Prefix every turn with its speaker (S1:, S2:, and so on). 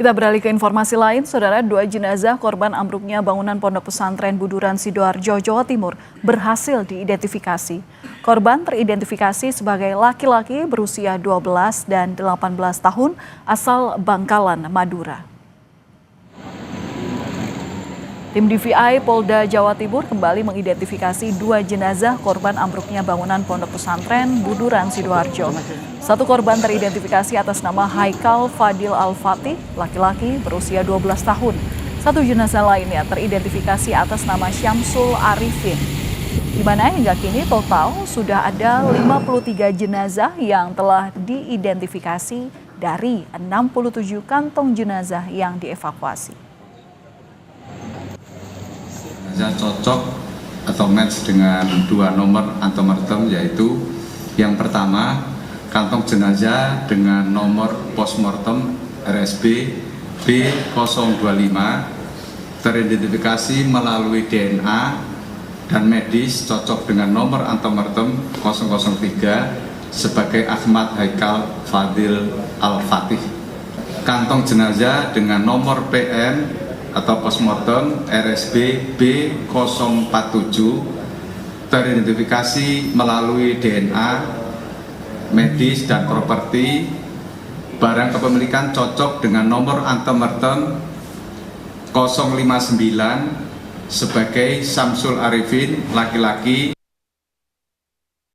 S1: Kita beralih ke informasi lain, saudara. Dua jenazah korban ambruknya bangunan Pondok Pesantren Buduran Sidoarjo, Jawa Timur berhasil diidentifikasi. Korban teridentifikasi sebagai laki-laki berusia 12 dan 18 tahun asal Bangkalan, Madura. Tim DVI Polda Jawa Timur kembali mengidentifikasi dua jenazah korban ambruknya bangunan Pondok Pesantren Buduran Sidoarjo. Satu korban teridentifikasi atas nama Haikal Fadil Al-Fatih, laki-laki berusia 12 tahun. Satu jenazah lainnya teridentifikasi atas nama Syamsul Arifin. Di mana hingga kini total sudah ada 53 jenazah yang telah diidentifikasi dari 67 kantong jenazah yang dievakuasi.
S2: Jenazah cocok atau match dengan dua nomor antemortem, yaitu yang pertama kantong jenazah dengan nomor postmortem RSB B025 teridentifikasi melalui DNA dan medis cocok dengan nomor antemortem 003 sebagai Ahmad Haikal Fadil Al-Fatih. Kantong jenazah dengan nomor PN atau postmortem RSB B047 teridentifikasi melalui DNA, medis dan properti. Barang kepemilikan cocok dengan nomor antemortem 059 sebagai Syamsul Arifin, laki-laki.